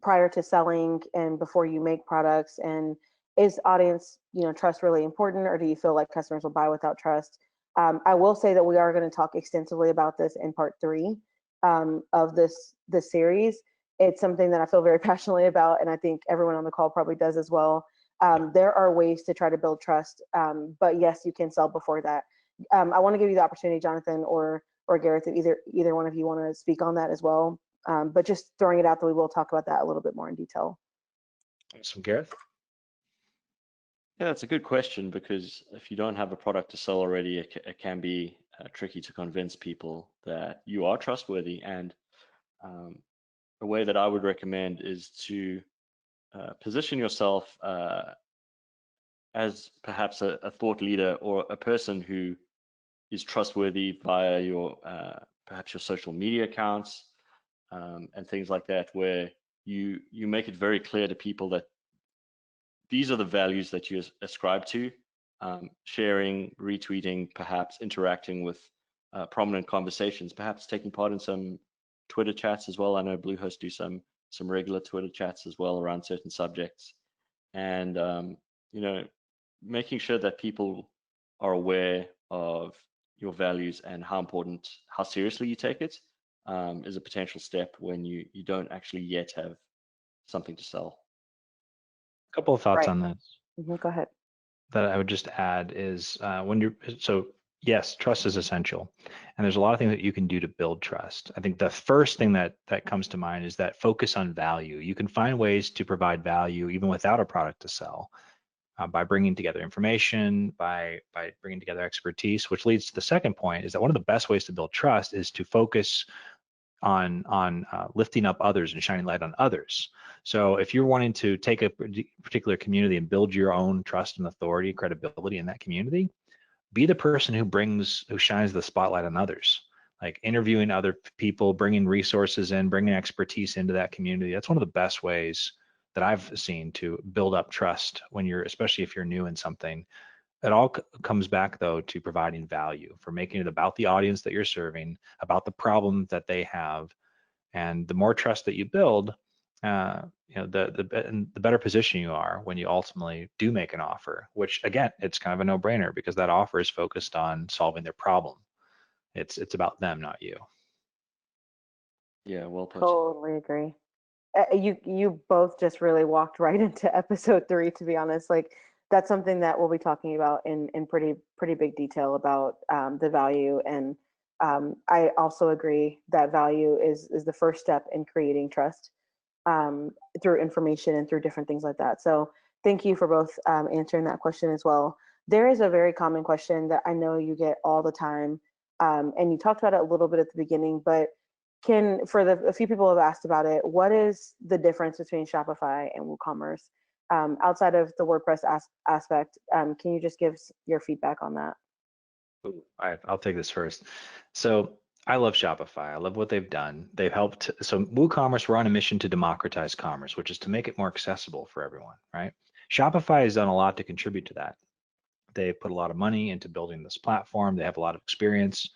prior to selling and before you make products. And is audience, trust really important, or do you feel like customers will buy without trust? I will say that we are going to talk extensively about this in part 3 of this series. It's something that I feel very passionately about, and I think everyone on the call probably does as well. There are ways to try to build trust, but yes, you can sell before that. I want to give you the opportunity, Jonathan or Gareth, if either one of you want to speak on that as well. But just throwing it out that we will talk about that a little bit more in detail. Awesome, Gareth. Yeah, that's a good question, because if you don't have a product to sell already, it can be tricky to convince people that you are trustworthy. And a way that I would recommend is to position yourself as perhaps a thought leader or a person who is trustworthy via your perhaps your social media accounts and things like that, where you make it very clear to people that these are the values that you ascribe to. Sharing, retweeting, perhaps interacting with prominent conversations, perhaps taking part in some Twitter chats as well. I know Bluehost do some regular Twitter chats as well around certain subjects, and making sure that people are aware of your values and how seriously you take it is a potential step when you don't actually yet have something to sell. A couple of thoughts Right. on this. Go ahead. That I would just add is yes, trust is essential, and there's a lot of things that you can do to build trust. I think the first thing that comes to mind is that focus on value. You can find ways to provide value even without a product to sell, by bringing together information, by bringing together expertise, which leads to the second point, is that one of the best ways to build trust is to focus on lifting up others and shining light on others. So if you're wanting to take a particular community and build your own trust and authority, credibility in that community, be the person who shines the spotlight on others, like interviewing other people, bringing resources in, bringing expertise into that community. That's one of the best ways that I've seen to build up trust especially if you're new in something. It all comes back though to providing value, for making it about the audience that you're serving, about the problem that they have. And the more trust that you build, the better position you are when you ultimately do make an offer, which again, it's kind of a no-brainer because that offer is focused on solving their problem. It's about them, not you. Yeah, well put. Totally agree. You both just really walked right into episode 3, to be honest. Like, that's something that we'll be talking about in pretty big detail about the value. And I also agree that value is the first step in creating trust through information and through different things like that. So thank you for both answering that question as well. There is a very common question that I know you get all the time, and you talked about it a little bit at the beginning, but a few people have asked about it, what is the difference between Shopify and WooCommerce? Outside of the WordPress aspect, can you just give your feedback on that? I'll take this first. So I love Shopify. I love what they've done. They've helped. So WooCommerce, we're on a mission to democratize commerce, which is to make it more accessible for everyone, right? Shopify has done a lot to contribute to that. They put a lot of money into building this platform. They have a lot of experience.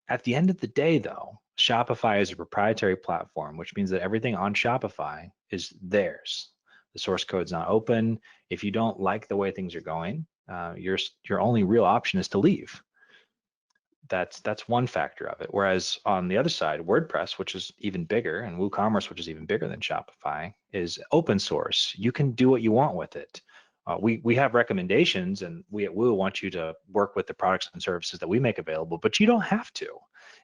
At the end of the day, though, Shopify is a proprietary platform, which means that everything on Shopify is theirs. The source code's not open. If you don't like the way things are going, your only real option is to leave. That's one factor of it. Whereas on the other side, WordPress, which is even bigger, and WooCommerce, which is even bigger than Shopify, is open source. You can do what you want with it. We have recommendations, and we at Woo want you to work with the products and services that we make available, but you don't have to.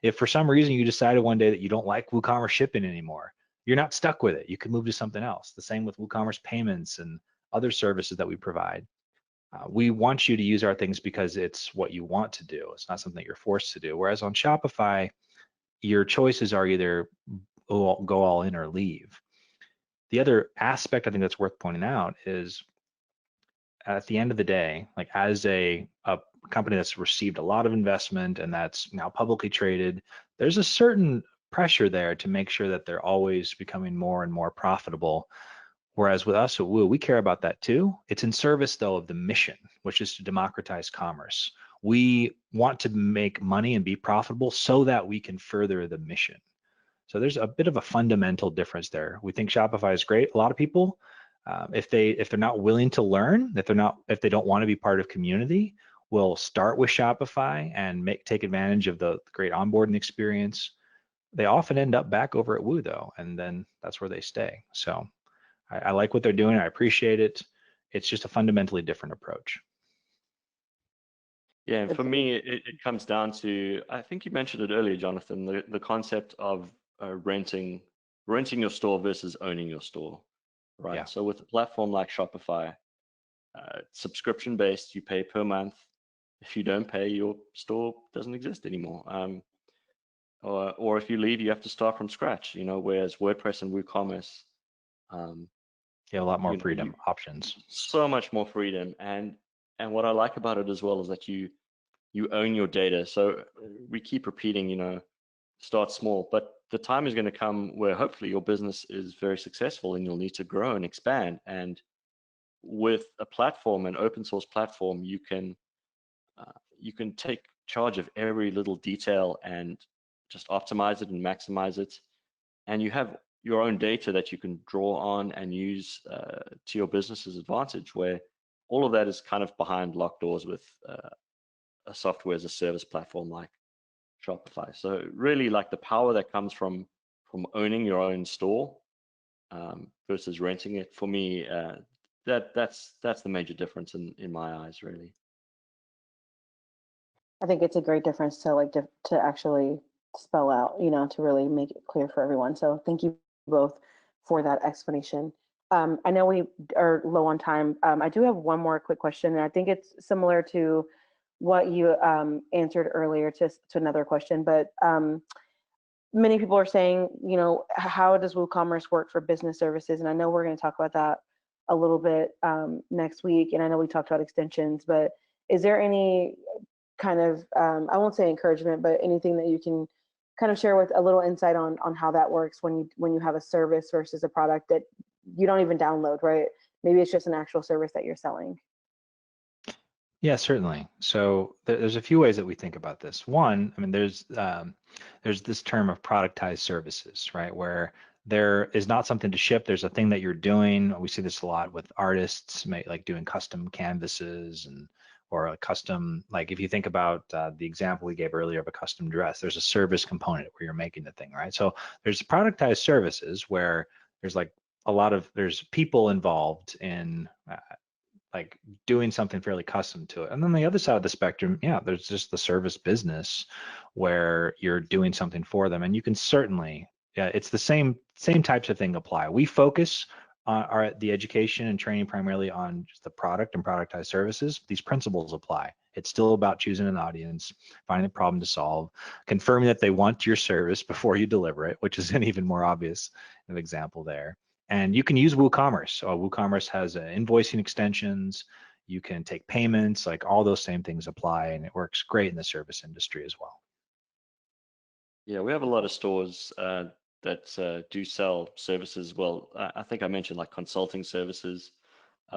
If for some reason you decided one day that you don't like WooCommerce shipping anymore, you're not stuck with it. You can move to something else. The same with WooCommerce payments and other services that we provide. We want you to use our things because it's what you want to do. It's not something that you're forced to do. Whereas on Shopify, your choices are either go all in or leave. The other aspect I think that's worth pointing out is at the end of the day, like as a company that's received a lot of investment and that's now publicly traded, there's a certain pressure there to make sure that they're always becoming more and more profitable. Whereas with us at Woo, we care about that too. It's in service though of the mission, which is to democratize commerce. We want to make money and be profitable so that we can further the mission. So there's a bit of a fundamental difference there. We think Shopify is great. A lot of people, if they're not willing to learn, if they don't want to be part of community, will start with Shopify and take advantage of the great onboarding experience. They often end up back over at Woo though, and then that's where they stay. So I like what they're doing. I appreciate it. It's just a fundamentally different approach. Yeah, and for me, it comes down to, I think you mentioned it earlier, Jonathan, the concept of renting your store versus owning your store, right? Yeah. So with a platform like Shopify, subscription based, you pay per month. If you don't pay, your store doesn't exist anymore. Or if you leave, you have to start from scratch. Whereas WordPress and WooCommerce, a lot more freedom options. So much more freedom, and what I like about it as well is that you own your data. So we keep repeating, start small, but the time is going to come where hopefully your business is very successful and you'll need to grow and expand. And with a platform, an open source platform, you can take charge of every little detail and just optimize it and maximize it. And you have your own data that you can draw on and use to your business's advantage, where all of that is kind of behind locked doors with a software as a service platform like Shopify. So really, like, the power that comes from owning your own store versus renting it, for me, that's the major difference in my eyes, really. I think it's a great difference to actually spell out, to really make it clear for everyone. So thank you both for that explanation. I know we are low on time. I do have one more quick question, and I think it's similar to what you answered earlier to another question. But many people are saying, how does WooCommerce work for business services? And I know we're going to talk about that a little bit next week. And I know we talked about extensions, but is there any kind of, I won't say encouragement, but anything that you can kind of share with a little insight on how that works when you have a service versus a product that you don't even download, right? Maybe it's just an actual service that you're selling. Yeah, certainly. So there's a few ways that we think about this. One, I mean, there's this term of productized services, right? Where there is not something to ship. There's a thing that you're doing. We see this a lot with artists, like doing custom canvases or a custom, like if you think about the example we gave earlier of a custom dress, there's a service component where you're making the thing, right? So there's productized services where there's like there's people involved in like doing something fairly custom to it. And then the other side of the spectrum, yeah, there's just the service business where you're doing something for them. And you can certainly, yeah, it's the same types of thing apply. We focus on the education and training primarily on just the product and productized services. These principles apply. It's still about choosing an audience, finding a problem to solve, confirming that they want your service before you deliver it, which is an even more obvious example there. And you can use WooCommerce. So WooCommerce has invoicing extensions. You can take payments, like all those same things apply, and it works great in the service industry as well. Yeah, we have a lot of stores that do sell services. Well, I think I mentioned like consulting services.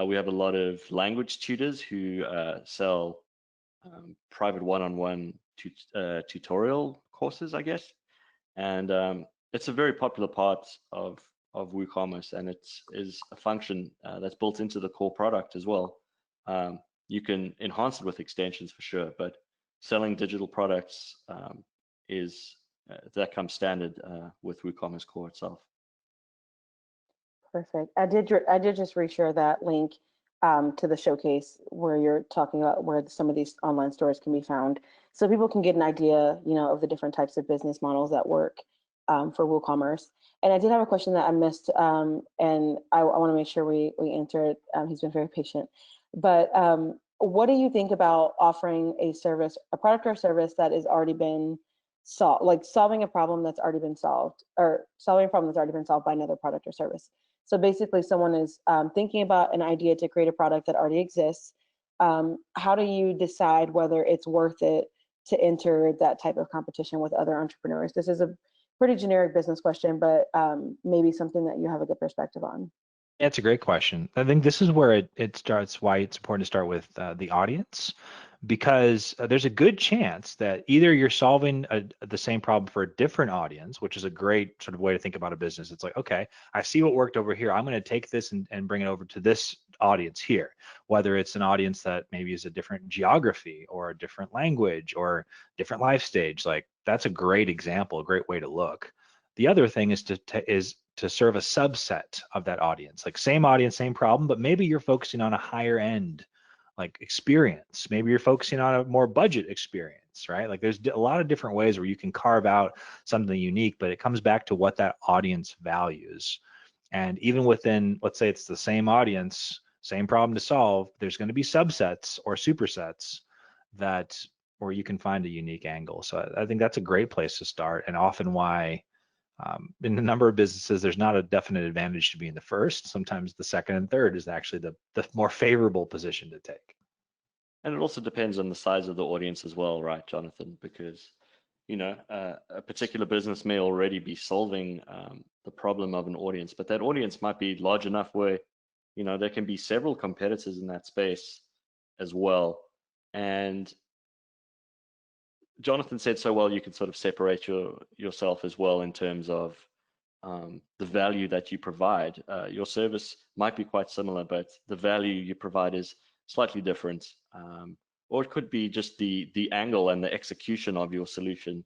We have a lot of language tutors who sell private one-on-one tutorial courses, I guess. And it's a very popular part of WooCommerce, and it is a function that's built into the core product as well. You can enhance it with extensions for sure, but selling digital products that comes standard with WooCommerce core itself. Perfect. I did just reshare that link to the showcase where you're talking about where some of these online stores can be found, so people can get an idea, of the different types of business models that work for WooCommerce. And I did have a question that I missed, and I want to make sure we answer it. He's been very patient, but what do you think about offering a product or service that has already been solved, like solving a problem that's already been solved, or solving a problem that's already been solved by another product or service? So basically, someone is thinking about an idea to create a product that already exists. How do you decide whether it's worth it to enter that type of competition with other entrepreneurs? This is a pretty generic business question, but maybe something that you have a good perspective on. Yeah, it's a great question. I think this is where it starts, why it's important to start with the audience, because there's a good chance that either you're solving the same problem for a different audience, which is a great sort of way to think about a business. It's like, okay, I see what worked over here. I'm going to take this and bring it over to this audience here, whether it's an audience that maybe is a different geography or a different language or different life stage. Like that's a great example, a great way to look. The other thing is to serve a subset of that audience, like same audience, same problem, but maybe you're focusing on a higher end like experience. Maybe you're focusing on a more budget experience, right? Like there's a lot of different ways where you can carve out something unique, but it comes back to what that audience values. And even within, let's say it's the same audience, same problem to solve, there's going to be subsets or supersets that where you can find a unique angle. So I think that's a great place to start, and often why in a number of businesses, there's not a definite advantage to being the first. Sometimes the second and third is actually the more favorable position to take. And it also depends on the size of the audience as well, right, Jonathan? Because, a particular business may already be solving the problem of an audience, but that audience might be large enough where, there can be several competitors in that space as well. And Jonathan said so well, you can sort of separate yourself as well in terms of the value that you provide. Your service might be quite similar, but the value you provide is slightly different. Or it could be just the angle and the execution of your solution.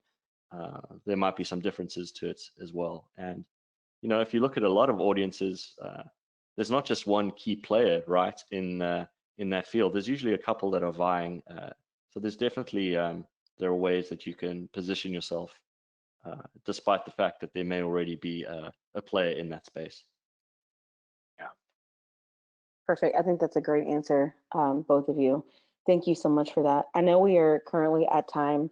There might be some differences to it as well. And, if you look at a lot of audiences, there's not just one key player, right, in that field. There's usually a couple that are vying. So there's definitely there are ways that you can position yourself, despite the fact that there may already be a player in that space. Yeah. Perfect. I think that's a great answer, both of you. Thank you so much for that. I know we are currently at time.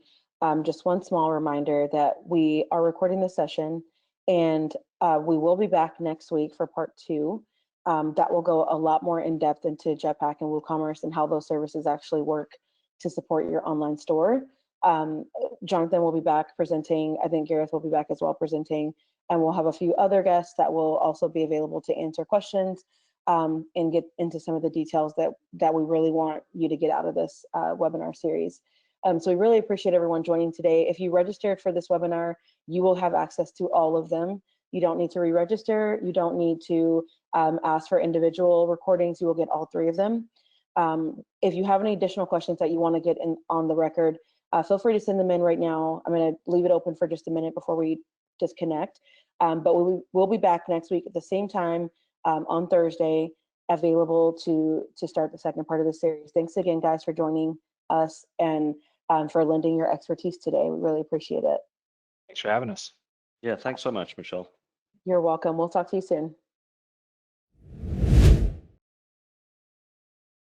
just one small reminder that we are recording this session, and we will be back next week for part 2. That will go a lot more in depth into Jetpack and WooCommerce and how those services actually work to support your online store. Jonathan will be back presenting. I think Gareth will be back as well presenting, and we'll have a few other guests that will also be available to answer questions and get into some of the details that we really want you to get out of this webinar series. So we really appreciate everyone joining today. If you registered for this webinar, you will have access to all of them. You don't need to re-register. You don't need to ask for individual recordings. You will get all 3 of them. If you have any additional questions that you want to get in on the record, feel free to send them in right now. I'm going to leave it open for just a minute before we disconnect. But we'll be back next week at the same time on Thursday, available to start the second part of the series. Thanks again, guys, for joining us and for lending your expertise today. We really appreciate it. Thanks for having us. Yeah, thanks so much, Michelle. You're welcome. We'll talk to you soon.